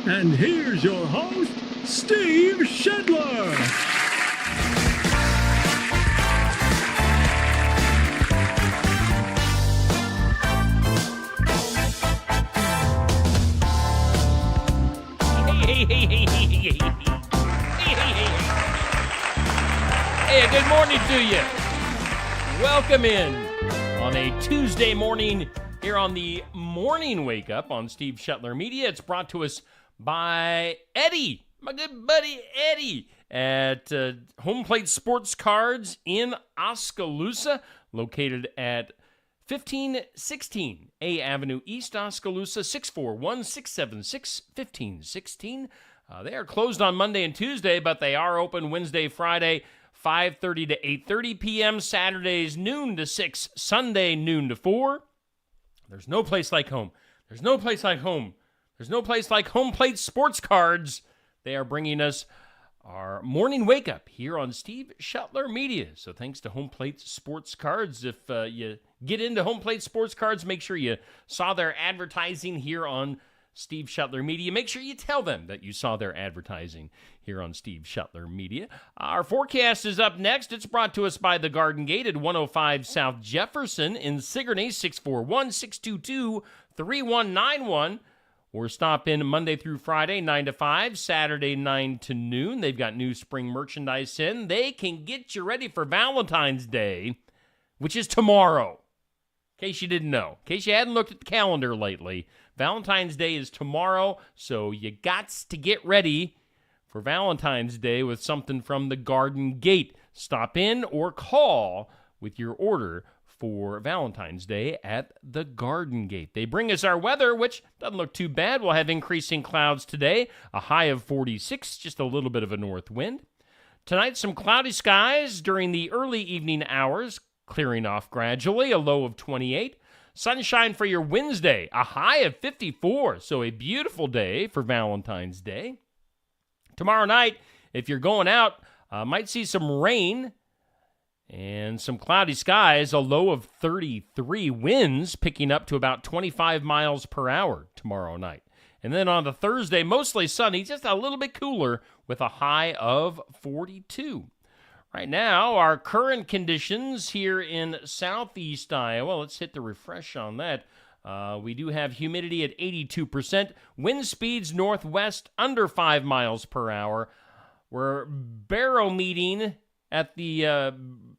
And here's your host, Steve Shedler. Hey, good morning to you. Welcome in on a Tuesday morning here on the Morning Wake Up on Steve Shedler Media. It's brought to us by Eddie, my good buddy Eddie, at Home Plate Sports Cards in Oskaloosa, located at 1516 A Avenue East, Oskaloosa, 641-676-1516. They are closed on Monday and Tuesday, but they are open Wednesday, Friday, 5:30 to 8:30 p.m., Saturdays noon to 6, Sunday noon to 4. There's no place like home. There's no place like home. There's no place like Home Plate Sports Cards. They are bringing us our morning wake up here on Steve Shedler Media. So thanks to Home Plate Sports Cards. If you get into Home Plate Sports Cards, make sure you saw their advertising here on Steve Shedler Media. Make sure you tell them that you saw their advertising here on Steve Shedler Media. Our forecast is up next. It's brought to us by the Garden Gate at 105 South Jefferson in Sigourney, 641-622-3191. Or stop in Monday through Friday, 9 to 5, Saturday, 9 to noon. They've got new spring merchandise in. They can get you ready for Valentine's Day, which is tomorrow. In case you didn't know. In case you hadn't looked at the calendar lately, Valentine's Day is tomorrow, so you gots to get ready for Valentine's Day with something from the Garden Gate. Stop in or call with your order for Valentine's Day at the Garden Gate. They bring us our weather, which doesn't look too bad. We'll have increasing clouds today, a high of 46, just a little bit of a north wind. Tonight, some cloudy skies during the early evening hours, clearing off gradually, a low of 28. Sunshine for your Wednesday, a high of 54, so a beautiful day for Valentine's Day. Tomorrow night, if you're going out, might see some rain and some cloudy skies, a low of 33, winds picking up to about 25 miles per hour tomorrow night. And then on the Thursday, mostly sunny, just a little bit cooler with a high of 42. Right now, our current conditions here in southeast Iowa, let's hit the refresh on that. We do have humidity at 82%, wind speeds northwest under 5 miles per hour. We're barometing at the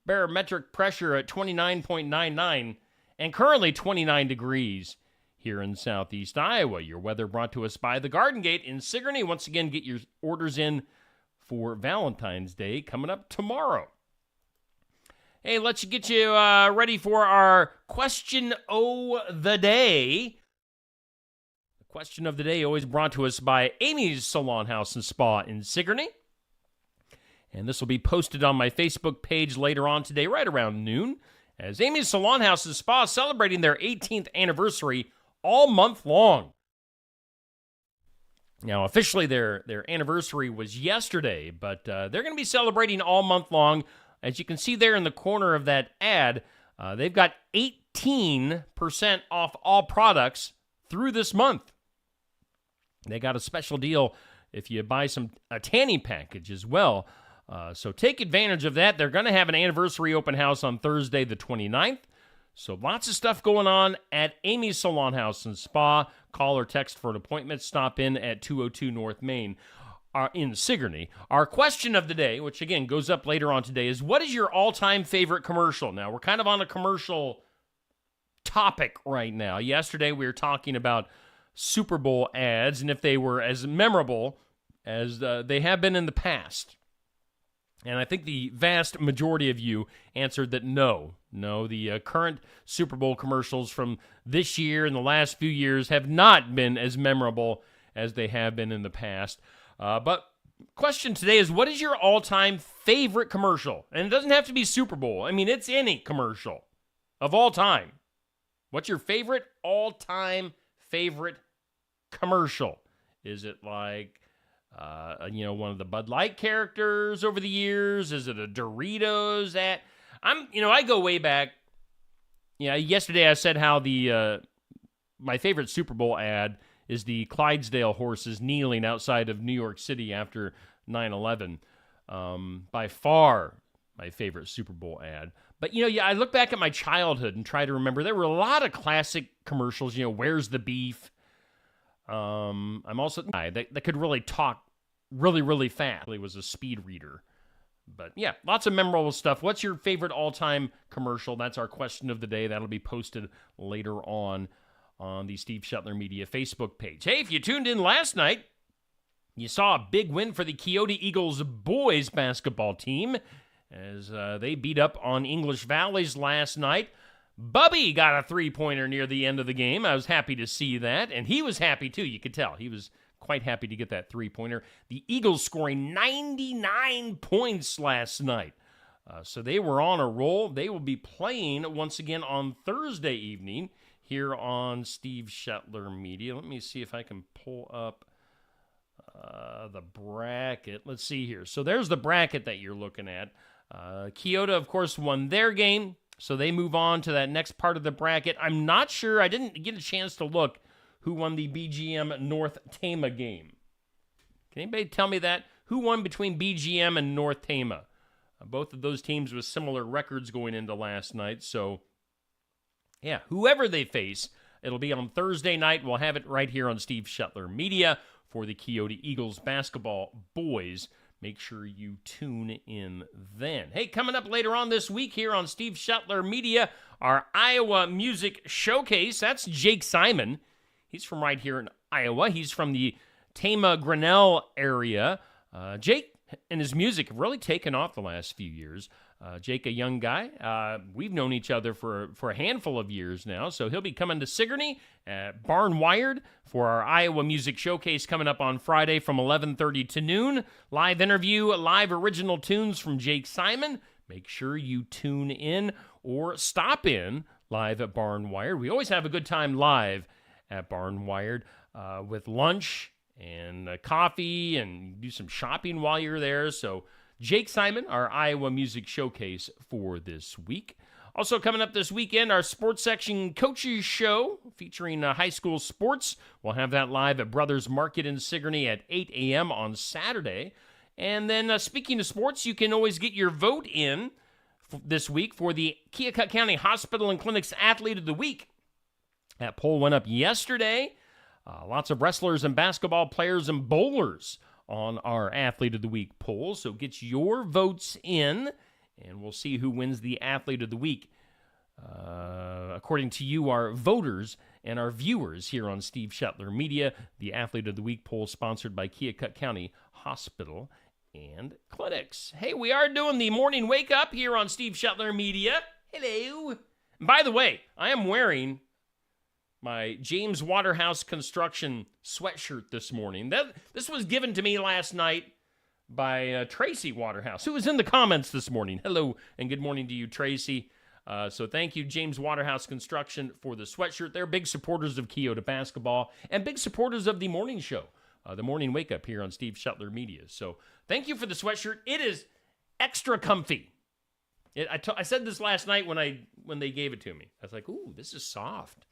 barometric pressure at 29.99 and currently 29 degrees here in southeast Iowa. Your weather brought to us by the Garden Gate in Sigourney. Once again, get your orders in for Valentine's Day coming up tomorrow. Hey, let's get you ready for our question of the day. The question of the day always brought to us by Amy's Salon House and Spa in Sigourney. And this will be posted on my Facebook page later on today, right around noon, as Amy's Salon House and Spa is celebrating their 18th anniversary all month long. Now, officially, their anniversary was yesterday, but they're going to be celebrating all month long. As you can see there in the corner of that ad, they've got 18% off all products through this month. They got a special deal if you buy a tanning package as well. So take advantage of that. They're going to have an anniversary open house on Thursday the 29th. So lots of stuff going on at Amy's Salon House and Spa. Call or text for an appointment. Stop in at 202 North Main in Sigourney. Our question of the day, which again goes up later on today, is what is your all-time favorite commercial? Now, we're kind of on a commercial topic right now. Yesterday, we were talking about Super Bowl ads and if they were as memorable as they have been in the past. And I think the vast majority of you answered that no. No, the current Super Bowl commercials from this year and the last few years have not been as memorable as they have been in the past. But question today is, what is your all-time favorite commercial? And it doesn't have to be Super Bowl. I mean, it's any commercial of all time. What's your favorite all-time favorite commercial? Is it like, one of the Bud Light characters over the years? Is it a Doritos ad? I go way back. Yesterday I said how my favorite Super Bowl ad is the Clydesdale horses kneeling outside of New York City after 9/11. By far my favorite Super Bowl ad. But, I look back at my childhood and try to remember. There were a lot of classic commercials, Where's the Beef? I'm also that could really talk really, really fast. It was a speed reader. But, yeah, lots of memorable stuff. What's your favorite all-time commercial? That's our question of the day. That'll be posted later on the Steve Shetler Media Facebook page. Hey, if you tuned in last night, you saw a big win for the Keota Eagles boys basketball team as they beat up on English Valleys last night. Bubby got a three-pointer near the end of the game. I was happy to see that, and he was happy too. You could tell. He was quite happy to get that three-pointer. The Eagles scoring 99 points last night. So they were on a roll. They will be playing once again on Thursday evening here on Steve Shetler Media. Let me see if I can pull up the bracket. Let's see here. So there's the bracket that you're looking at. Keota, of course, won their game, so they move on to that next part of the bracket. I'm not sure. I didn't get a chance to look who won the BGM North Tama game. Can anybody tell me that? Who won between BGM and North Tama? Both of those teams with similar records going into last night. So, yeah, whoever they face, it'll be on Thursday night. We'll have it right here on Steve Shetler Media for the Keota Eagles basketball boys. Make sure you tune in then. Hey, coming up later on this week here on Steve Shetler Media, our Iowa Music Showcase. That's Jake Simon. He's from right here in Iowa. He's from the Tama Grinnell area. Jake and his music have really taken off the last few years. Jake, a young guy. We've known each other for a handful of years now, so he'll be coming to Sigourney at Barn Wired for our Iowa Music Showcase coming up on Friday from 11:30 to noon. Live interview, live original tunes from Jake Simon. Make sure you tune in or stop in live at Barn Wired. We always have a good time live at Barn Wired with lunch and coffee and do some shopping while you're there. So Jake Simon, our Iowa Music Showcase for this week. Also coming up this weekend, our sports section coaches show featuring high school sports. We'll have that live at Brothers Market in Sigourney at 8 a.m. on Saturday. And then speaking of sports, you can always get your vote in this week for the Keokuk County Hospital and Clinic's Athlete of the Week. That poll went up yesterday. Lots of wrestlers and basketball players and bowlers on our Athlete of the Week poll. So get your votes in, and we'll see who wins the Athlete of the Week. According to you, our voters and our viewers here on Steve Shetler Media, the Athlete of the Week poll sponsored by Keokuk County Hospital and Clinics. Hey, we are doing the morning wake up here on Steve Shetler Media. Hello. And by the way, I am wearing my James Waterhouse Construction sweatshirt this morning. This was given to me last night by Tracy Waterhouse, who was in the comments this morning. Hello, and good morning to you, Tracy. So thank you, James Waterhouse Construction, for the sweatshirt. They're big supporters of Keota basketball and big supporters of the morning show, the morning wake up here on Steve Shetler Media. So thank you for the sweatshirt. It is extra comfy. I said this last night when they gave it to me. I was like, ooh, this is soft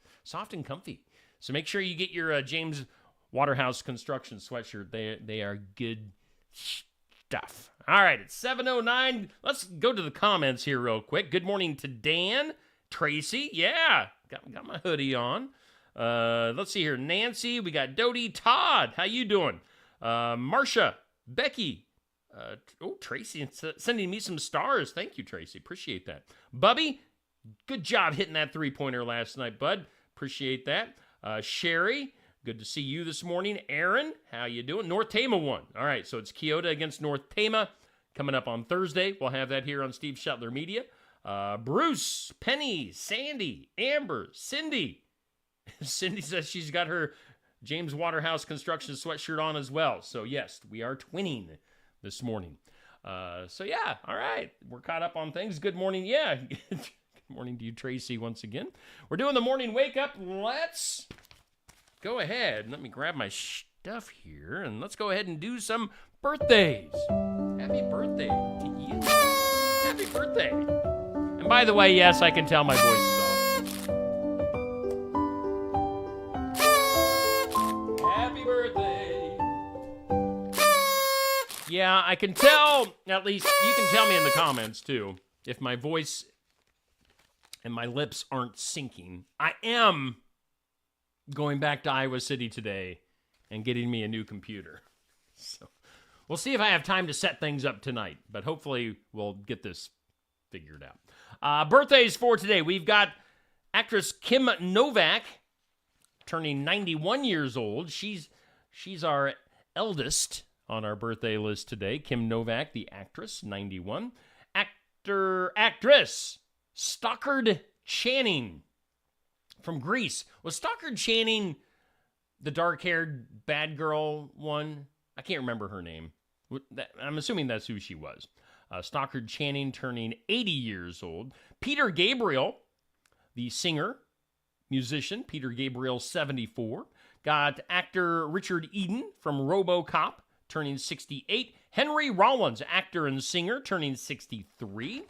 and comfy. So make sure you get your James Waterhouse Construction sweatshirt. They are good stuff. All right, it's 7:09. Let's go to the comments here real quick. Good morning to Dan. Tracy, yeah. Got my hoodie on. Let's see here. Nancy, we got Dodie. Todd, how you doing? Marcia, Becky. Tracy sending me some stars. Thank you, Tracy. Appreciate that. Bubby, good job hitting that three-pointer last night, bud. Appreciate that. Sherry, good to see you this morning. Aaron, how you doing? North Tama won. All right, so it's Keota against North Tama coming up on Thursday. We'll have that here on Steve Shetler Media. Bruce, Penny, Sandy, Amber, Cindy. Cindy says she's got her James Waterhouse Construction sweatshirt on as well. So, yes, we are twinning this morning. So, yeah, all right. We're caught up on things. Good morning. Yeah. Good morning to you, Tracy, once again. We're doing the morning wake up. Let's go ahead. Let me grab my stuff here, and let's go ahead and do some birthdays. Happy birthday to you. Happy birthday. And by the way, yes, I can tell my voice is off. Happy birthday. Yeah, I can tell, at least you can tell me in the comments too, if my voice and my lips aren't syncing. I am going back to Iowa City today and getting me a new computer. So we'll see if I have time to set things up tonight, but hopefully we'll get this figured out. Birthdays for today. We've got actress Kim Novak turning 91 years old. She's our eldest on our birthday list today. Kim Novak, the actress, 91. Actress Stockard Channing from Greece. Was Stockard Channing the dark-haired bad girl one? I can't remember her name. I'm assuming that's who she was. Stockard Channing turning 80 years old. Peter Gabriel, the singer, musician, Peter Gabriel, 74. Got actor Richard Eden from RoboCop, turning 68. Henry Rollins, actor and singer, turning 63.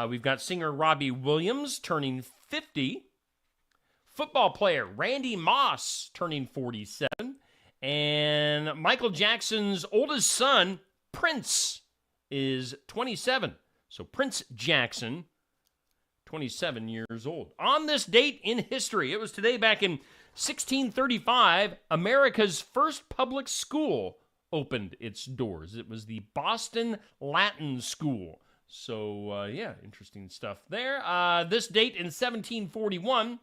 We've got singer Robbie Williams, turning 50. Football player Randy Moss, turning 47. And Michael Jackson's oldest son, Prince, is 27. So Prince Jackson, 27 years old. On this date in history, it was today back in 1635, America's first public school opened its doors. It was the Boston Latin School. So, interesting stuff there. This date in 1741,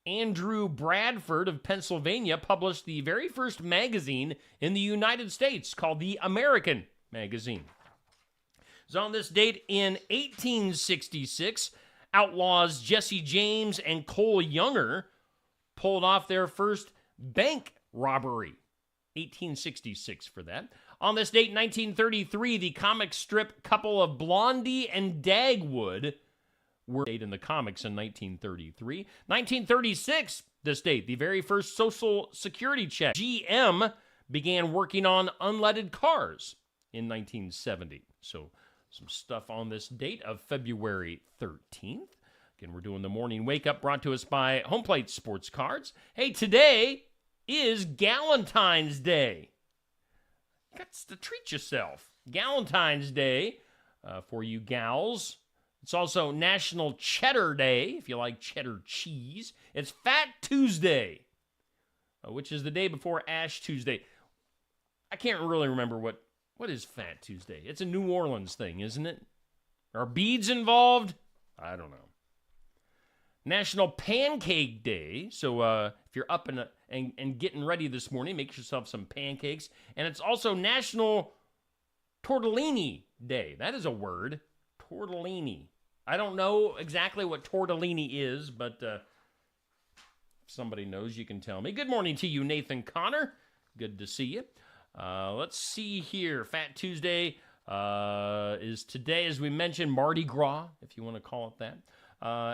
Andrew Bradford of Pennsylvania published the very first magazine in the United States called the American Magazine. So on this date in 1866, outlaws Jesse James and Cole Younger pulled off their first bank robbery. 1866 for that. On this date, 1933, the comic strip couple of Blondie and Dagwood were made in the comics in 1933. 1936, this date, the very first Social Security check. GM began working on unleaded cars in 1970. So some stuff on this date of February 13th. Again, we're doing the morning wake up brought to us by Home Plate Sports Cards. Hey, today is Galentine's Day. You got to treat yourself. Galentine's Day for you gals. It's also National Cheddar Day, if you like cheddar cheese. It's Fat Tuesday, which is the day before Ash Tuesday. I can't really remember what is Fat Tuesday. It's a New Orleans thing, isn't it? Are beads involved? I don't know. National Pancake Day. So if you're up and getting ready this morning, make yourself some pancakes. And it's also National Tortellini Day. That is a word. Tortellini. I don't know exactly what tortellini is, but if somebody knows, you can tell me. Good morning to you, Nathan Connor. Good to see you. Let's see here. Fat Tuesday is today, as we mentioned, Mardi Gras, if you want to call it that.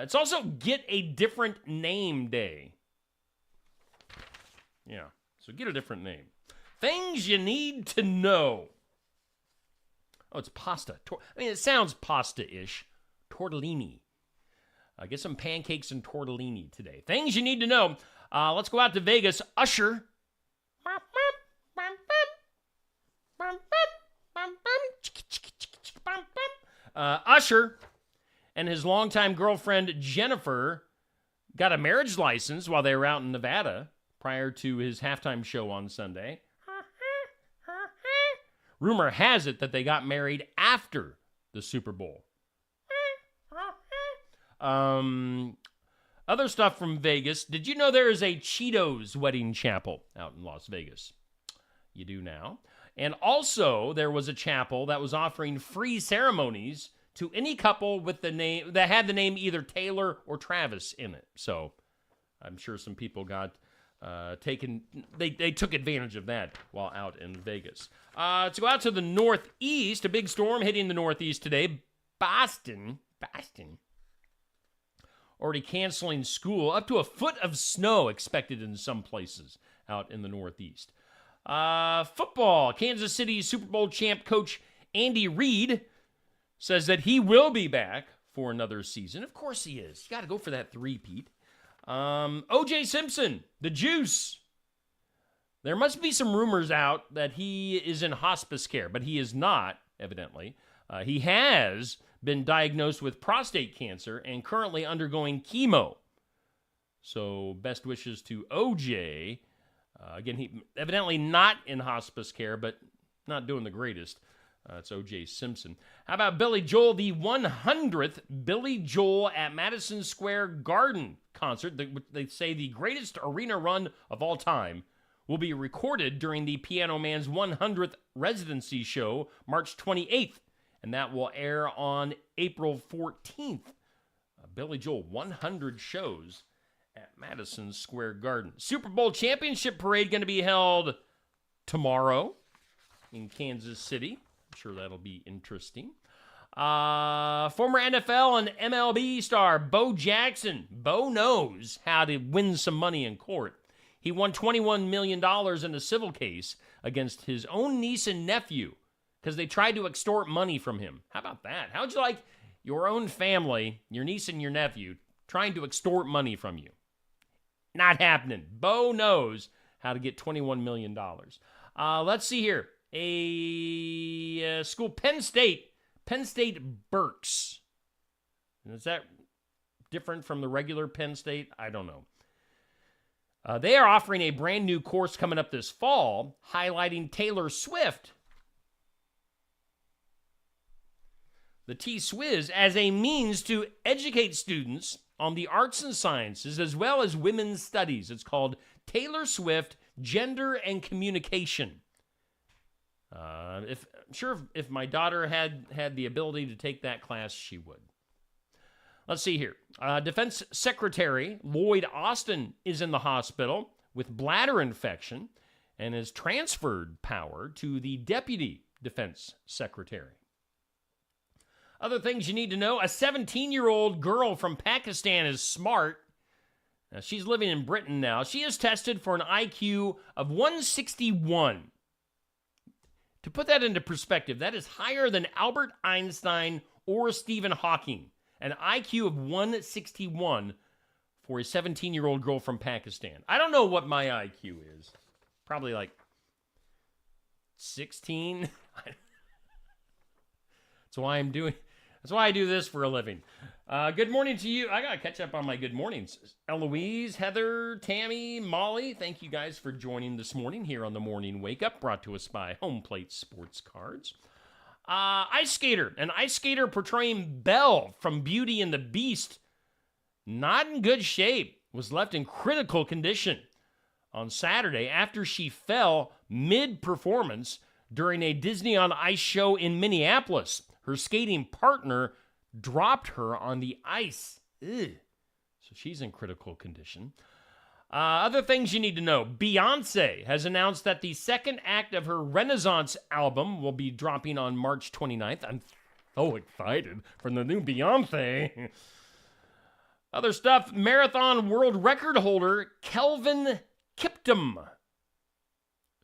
It's also Get a Different Name Day. Yeah, so get a different name. Things you need to know. Oh, it's pasta. It sounds pasta-ish. Tortellini. Get some pancakes and tortellini today. Things you need to know. Let's go out to Vegas. Usher. Usher and his longtime girlfriend Jennifer got a marriage license while they were out in Nevada prior to his halftime show on Sunday. Rumor has it that they got married after the Super Bowl. Other stuff from Vegas. Did you know there is a Cheetos wedding chapel out in Las Vegas? You do now. And also, there was a chapel that was offering free ceremonies to any couple with the name that had the name either Taylor or Travis in it. So, I'm sure some people got taken. They took advantage of that while out in Vegas. To go out to the Northeast, a big storm hitting the Northeast today. Boston. Already canceling school. Up to a foot of snow expected in some places out in the Northeast. Football. Kansas City Super Bowl champ coach Andy Reid says that he will be back for another season. Of course he is. You got to go for that three-peat. O.J. Simpson, the juice. There must be some rumors out that he is in hospice care, but he is not, evidently. He has been diagnosed with prostate cancer and currently undergoing chemo. So best wishes to OJ. Again, he evidently not in hospice care, but not doing the greatest. It's OJ Simpson. How about Billy Joel, the 100th Billy Joel at Madison Square Garden concert? They say the greatest arena run of all time will be recorded during the Piano Man's 100th residency show, March 28th. And that will air on April 14th. Billy Joel, 100 shows at Madison Square Garden. Super Bowl championship parade going to be held tomorrow in Kansas City. I'm sure that'll be interesting. Former NFL and MLB star Bo Jackson. Bo knows how to win some money in court. He won $21 million in a civil case against his own niece and nephew because they tried to extort money from him. How about that? How would you like your own family, your niece and your nephew, trying to extort money from you? Not happening. Bo knows how to get $21 million. Let's see here. A school, Penn State Berks. Is that different from the regular Penn State? I don't know. They are offering a brand new course coming up this fall, highlighting Taylor Swift, the T-Swizz, as a means to educate students on the arts and sciences as well as women's studies. It's called Taylor Swift, Gender and Communication. If my daughter had the ability to take that class, she would. Let's see here. Defense Secretary Lloyd Austin is in the hospital with bladder infection and has transferred power to the Deputy Defense Secretary. Other things you need to know. A 17-year-old girl from Pakistan is smart. Now, she's living in Britain now. She is tested for an IQ of 161. To put that into perspective, that is higher than Albert Einstein or Stephen Hawking. An IQ of 161 for a 17-year-old girl from Pakistan. I don't know what my IQ is. Probably like 16. That's why I do this for a living. Good morning to you. I got to catch up on my good mornings. Eloise, Heather, Tammy, Molly, thank you guys for joining this morning here on the Morning Wake Up, brought to us by Home Plate Sports Cards. An ice skater portraying Belle from Beauty and the Beast, not in good shape, was left in critical condition on Saturday after she fell mid-performance during a Disney on Ice show in Minneapolis. Her skating partner dropped her on the ice. Ugh. So she's in critical condition. Other things you need to know. Beyonce has announced that the second act of her Renaissance album will be dropping on March 29th. I'm so excited for the new Beyonce. Other stuff. Marathon world record holder Kelvin Kiptum,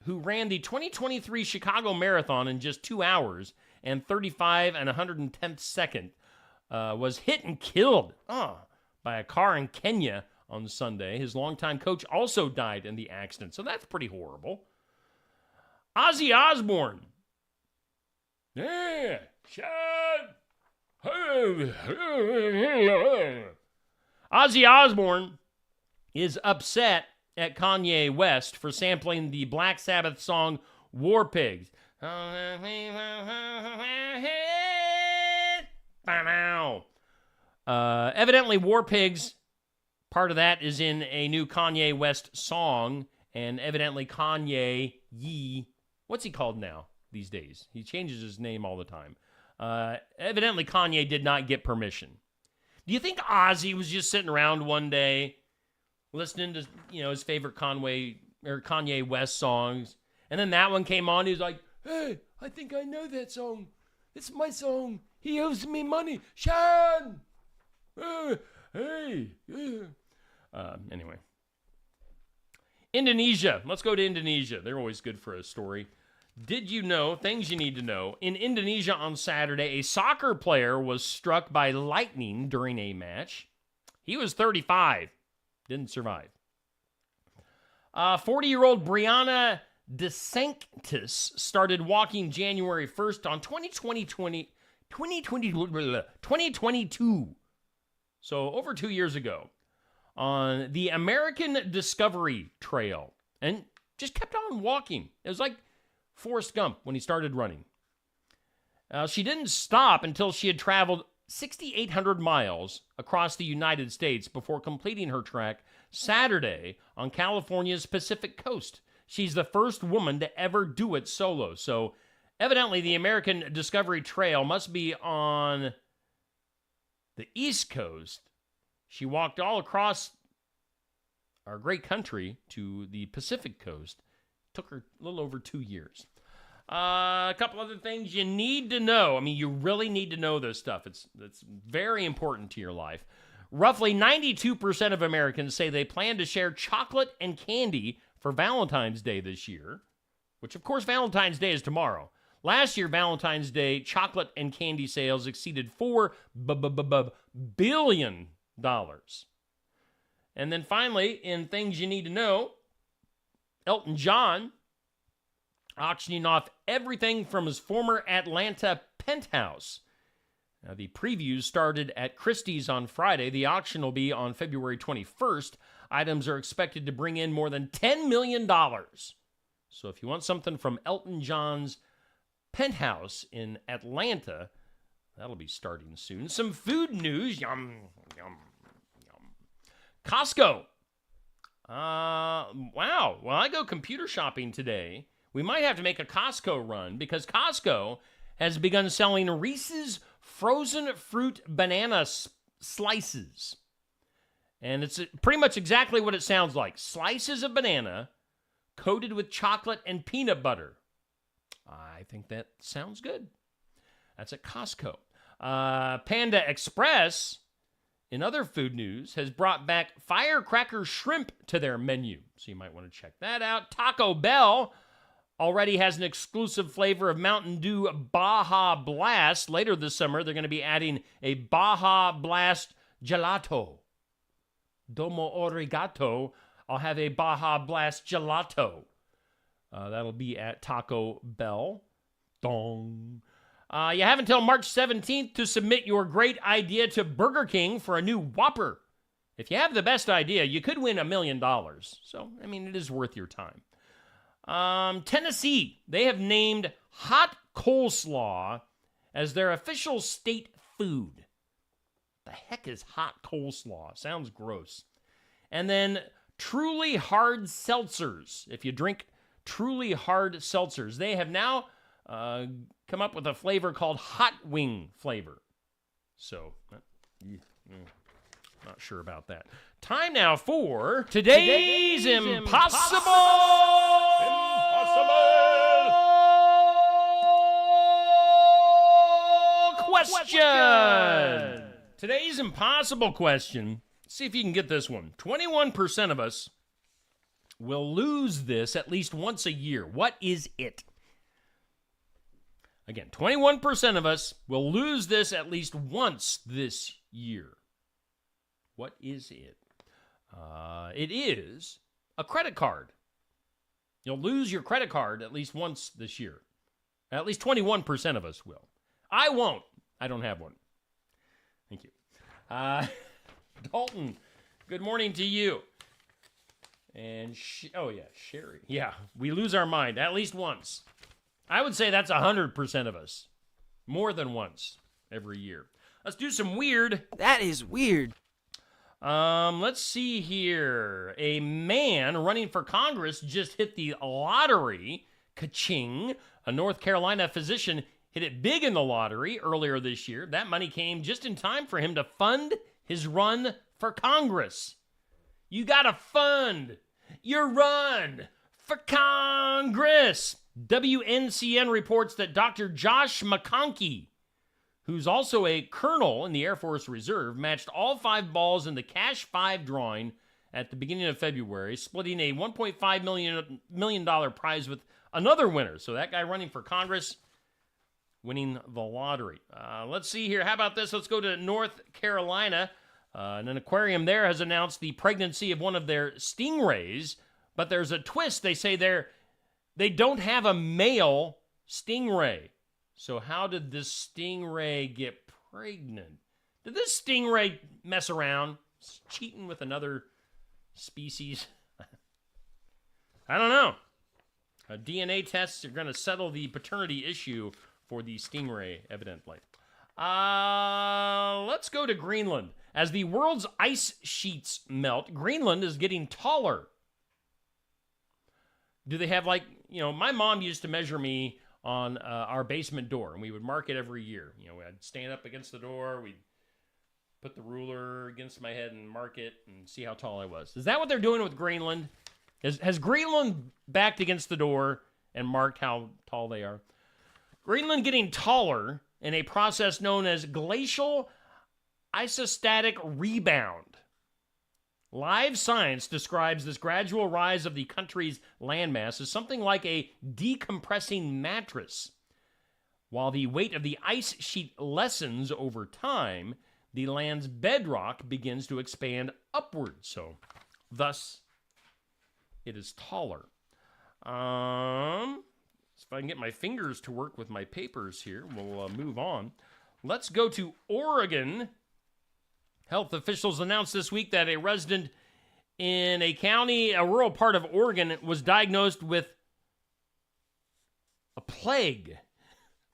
who ran the 2023 Chicago Marathon in just 2 hours and 35 and 110th second, was hit and killed by a car in Kenya on Sunday. His longtime coach also died in the accident, so that's pretty horrible. Ozzy Osbourne. Yeah, shut Ozzy Osbourne is upset at Kanye West for sampling the Black Sabbath song War Pigs. Evidently, War Pigs, part of that is in a new Kanye West song, and evidently Kanye what's he called now these days? He changes his name all the time. Evidently, Kanye did not get permission. Do you think Ozzy was just sitting around one day listening to, his favorite Kanye West songs, and then that one came on, he was like, hey, I think I know that song. It's my song. He owes me money. Sean! Hey! Anyway. Indonesia. Let's go to Indonesia. They're always good for a story. Did you know, things you need to know, in Indonesia on Saturday, a soccer player was struck by lightning during a match. He was 35. Didn't survive. 40-year-old Brianna DeSanctis started walking January 1st on 2022. So over 2 years ago on the American Discovery Trail and just kept on walking. It was like Forrest Gump when he started running. She didn't stop until she had traveled 6,800 miles across the United States before completing her trek Saturday on California's Pacific Coast. She's the first woman to ever do it solo. So evidently the American Discovery Trail must be on the East Coast. She walked all across our great country to the Pacific Coast. Took her a little over 2 years. A couple other things you need to know. I mean, you really need to know this stuff. It's very important to your life. Roughly 92% of Americans say they plan to share chocolate and candy for Valentine's Day this year, which, of course, Valentine's Day is tomorrow. Last year, Valentine's Day chocolate and candy sales exceeded $4 billion. And then finally, in things you need to know, Elton John auctioning off everything from his former Atlanta penthouse. Now, the previews started at Christie's on Friday. The auction will be on February 21st. Items are expected to bring in more than $10 million. So if you want something from Elton John's penthouse in Atlanta, that'll be starting soon. Some food news. Yum, yum, yum. Costco. Wow. Well, I go computer shopping today. We might have to make a Costco run because Costco has begun selling Reese's frozen fruit banana slices. And it's pretty much exactly what it sounds like. Slices of banana coated with chocolate and peanut butter. I think that sounds good. That's at Costco. Panda Express, in other food news, has brought back firecracker shrimp to their menu. So you might want to check that out. Taco Bell already has an exclusive flavor of Mountain Dew Baja Blast. Later this summer, they're going to be adding a Baja Blast gelato. Domo arigato. I'll have a Baja Blast gelato. That'll be at Taco Bell. Dong. You have until March 17th to submit your great idea to Burger King for a new Whopper. If you have the best idea, you could win $1 million. So, I mean, it is worth your time. Tennessee, they have named hot coleslaw as their official state food. The heck is hot coleslaw? Sounds gross. And then Truly Hard Seltzers. If you drink Truly Hard Seltzers, they have now come up with a flavor called Hot Wing flavor. So, not sure about that. Time now for today's Impossible Question. Today's impossible question. See if you can get this one. 21% of us will lose this at least once a year. What is it? Again, 21% of us will lose this at least once this year. What is it? It is a credit card. You'll lose your credit card at least once this year. At least 21% of us will. I won't. I don't have one. Dalton, good morning to you. And, Sherry. Yeah, we lose our mind at least once. I would say that's 100% of us. More than once every year. Let's do some weird. That is weird. Let's see here. A man running for Congress just hit the lottery. Ka-ching. A North Carolina physician hit it big in the lottery earlier this year. That money came just in time for him to fund his run for Congress. You gotta fund your run for Congress. WNCN reports that Dr. Josh McConkey, who's also a colonel in the Air Force Reserve, matched all 5 balls in the Cash 5 drawing at the beginning of February, splitting a $1.5 million prize with another winner. So that guy running for Congress, winning the lottery. Let's see here. How about this? Let's go to North Carolina. And an aquarium there has announced the pregnancy of one of their stingrays, but there's a twist. They say they don't have a male stingray. So how did this stingray get pregnant? Did this stingray mess around? Cheating with another species? I don't know. DNA tests are going to settle the paternity issue for the stingray, evidently. Let's go to Greenland. As the world's ice sheets melt, Greenland is getting taller. Do they have my mom used to measure me on our basement door, and we would mark it every year. I'd stand up against the door, we'd put the ruler against my head and mark it and see how tall I was. Is that what they're doing with Greenland? Has Greenland backed against the door and marked how tall they are? Greenland getting taller in a process known as glacial isostatic rebound. Live Science describes this gradual rise of the country's landmass as something like a decompressing mattress. While the weight of the ice sheet lessens over time, the land's bedrock begins to expand upwards. So, thus, it is taller. If I can get my fingers to work with my papers here, we'll move on. Let's go to Oregon. Health officials announced this week that a resident in a rural part of Oregon, was diagnosed with a plague,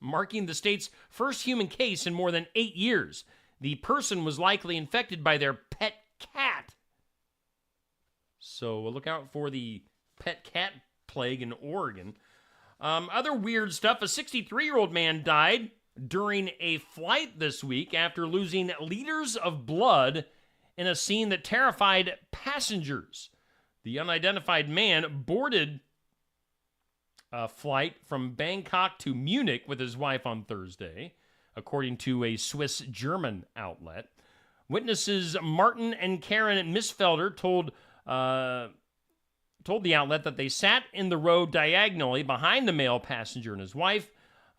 marking the state's first human case in more than 8 years. The person was likely infected by their pet cat. So look out for the pet cat plague in Oregon. Other weird stuff. A 63-year-old man died during a flight this week after losing liters of blood in a scene that terrified passengers. The unidentified man boarded a flight from Bangkok to Munich with his wife on Thursday, according to a Swiss-German outlet. Witnesses Martin and Karen Misfelder told the outlet that they sat in the row diagonally behind the male passenger and his wife.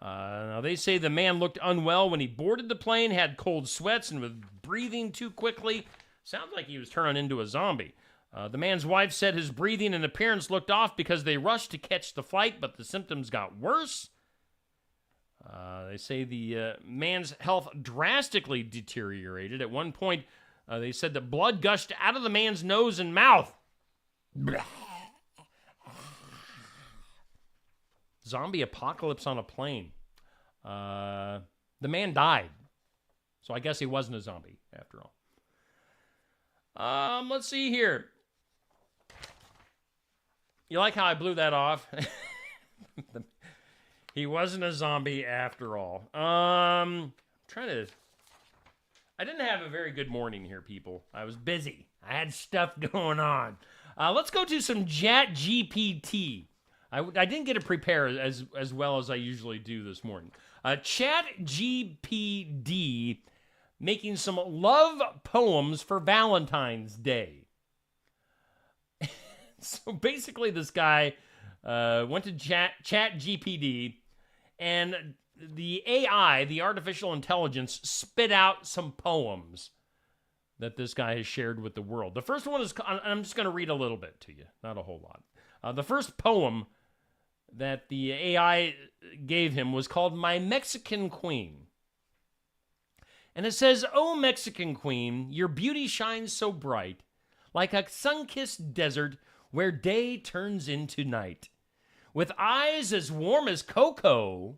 Now they say the man looked unwell when he boarded the plane, had cold sweats, and was breathing too quickly. Sounds like he was turning into a zombie. The man's wife said his breathing and appearance looked off because they rushed to catch the flight, but the symptoms got worse. They say the man's health drastically deteriorated. At one point, they said that blood gushed out of the man's nose and mouth. Zombie apocalypse on a plane. The man died. So I guess he wasn't a zombie after all. Let's see here. You like how I blew that off? He wasn't a zombie after all. I didn't have a very good morning here, people. I was busy. I had stuff going on. Let's go to some ChatGPT. I didn't get to prepare as well as I usually do this morning. ChatGPT making some love poems for Valentine's Day. So basically this guy went to ChatGPT, and the AI, the artificial intelligence, spit out some poems that this guy has shared with the world. The first one is, I'm just going to read a little bit to you, not a whole lot. The first poem that the AI gave him was called My Mexican Queen. And it says, "Oh, Mexican queen, your beauty shines so bright, like a sun-kissed desert where day turns into night. With eyes as warm as cocoa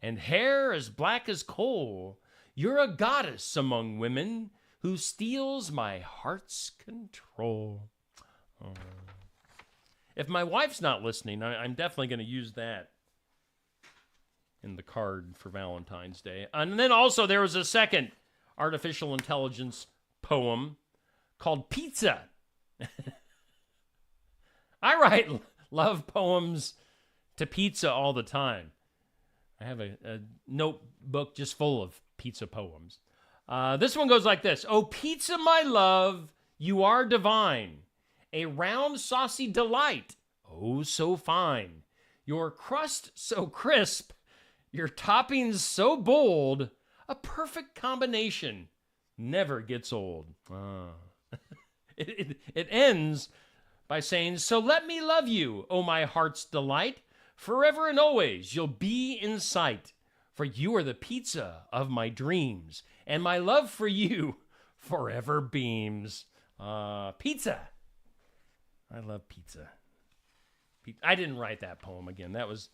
and hair as black as coal, you're a goddess among women who steals my heart's control." Oh. If my wife's not listening, I'm definitely going to use that in the card for Valentine's Day. And then also there was a second artificial intelligence poem called Pizza. I write love poems to pizza all the time. I have a notebook just full of pizza poems. This one goes like this. "Oh, pizza, my love, you are divine. A round, saucy delight. Oh, so fine. Your crust so crisp. Your toppings so bold. A perfect combination. Never gets old." It ends by saying, "So let me love you, oh my heart's delight. Forever and always you'll be in sight. For you are the pizza of my dreams. And my love for you forever beams." Pizza. I love pizza. I didn't write that poem again. That was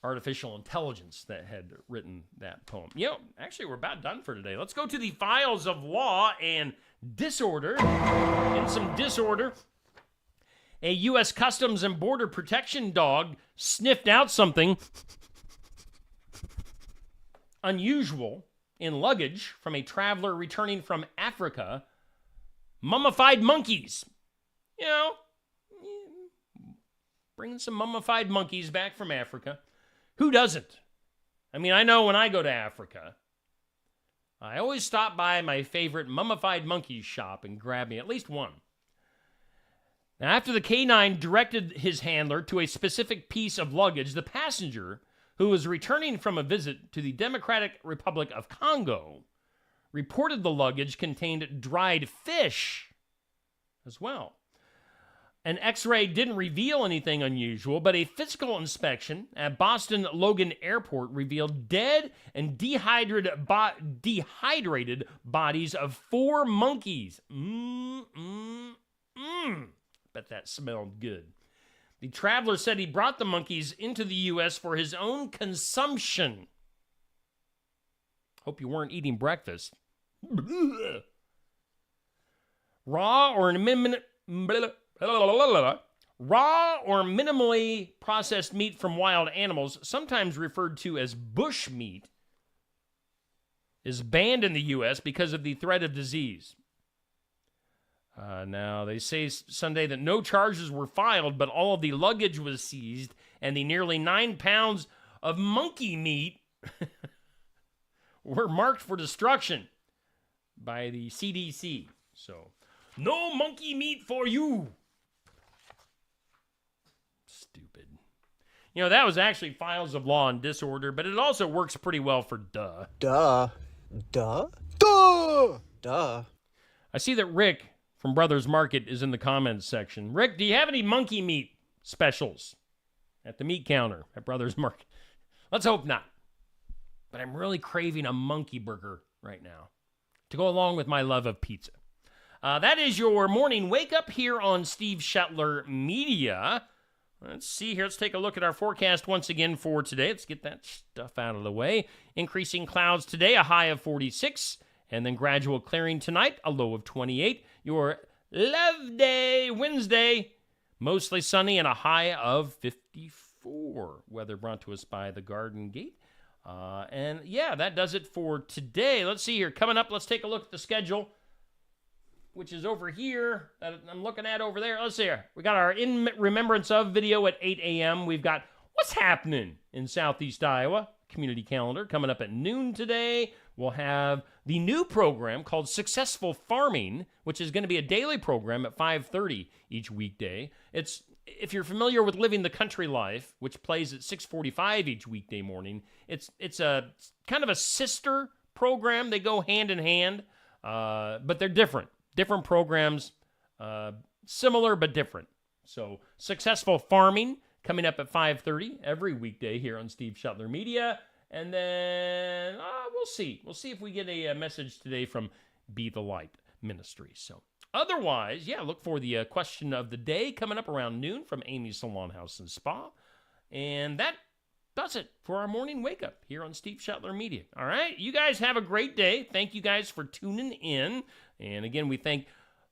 artificial intelligence that had written that poem. Actually, we're about done for today. Let's go to the files of law and disorder. In some disorder, a U.S. Customs and Border Protection dog sniffed out something unusual in luggage from a traveler returning from Africa. Mummified monkeys. Bringing some mummified monkeys back from Africa. Who doesn't? I mean, I know when I go to Africa, I always stop by my favorite mummified monkey shop and grab me at least one. Now, after the canine directed his handler to a specific piece of luggage, the passenger, who was returning from a visit to the Democratic Republic of Congo, reported the luggage contained dried fish as well. An X-ray didn't reveal anything unusual, but a physical inspection at Boston Logan Airport revealed dead and dehydrated bodies of 4 monkeys. Bet that smelled good. The traveler said he brought the monkeys into the U.S. for his own consumption. Hope you weren't eating breakfast. Raw or minimally processed meat from wild animals, sometimes referred to as bush meat, is banned in the U.S. because of the threat of disease. Now, they say Sunday that no charges were filed, but all of the luggage was seized, and the nearly 9 pounds of monkey meat were marked for destruction by the CDC. So, no monkey meat for you. Stupid. That was actually Files of Law and Disorder, but it also works pretty well for duh. Duh. Duh? Duh! Duh. I see that Rick from Brothers Market is in the comments section. Rick, do you have any monkey meat specials at the meat counter at Brothers Market? Let's hope not. But I'm really craving a monkey burger right now to go along with my love of pizza. That is your morning wake up here on Steve Shetler Media. Let's see here. Let's take a look at our forecast once again for today. Let's get that stuff out of the way. Increasing clouds today, a high of 46. And then gradual clearing tonight, a low of 28. Your love day, Wednesday, mostly sunny and a high of 54. Weather brought to us by the Garden Gate. And yeah, that does it for today. Let's see here. Coming up, let's take a look at the schedule, which is over here that I'm looking at over there. Let's see here. We got our In Remembrance Of video at 8 a.m. We've got What's Happening in Southeast Iowa community calendar coming up at noon today. We'll have the new program called Successful Farming, which is going to be a daily program at 5:30 each weekday. It's, if you're familiar with Living the Country Life, which plays at 6:45 each weekday morning, it's a kind of a sister program. They go hand in hand, but they're different. Different programs, similar but different. So Successful Farming coming up at 5:30 every weekday here on Steve Shetler Media. And then we'll see. We'll see if we get a message today from Be the Light Ministry. So otherwise, yeah, look for the question of the day coming up around noon from Amy's Salon House and Spa. And that does it for our morning wake up here on Steve Shetler Media. All right, you guys have a great day. Thank you guys for tuning in. And again, we thank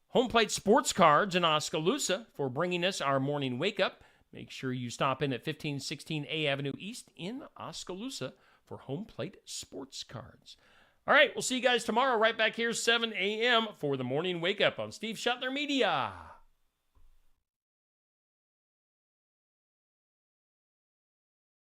Home Plate Sports Cards in Oskaloosa for bringing us our morning wake up. Make sure you stop in at 1516 A Avenue East in Oskaloosa for Home Plate Sports Cards. All right, we'll see you guys tomorrow right back here, 7 a.m. for the morning wake up on Steve Shetler Media.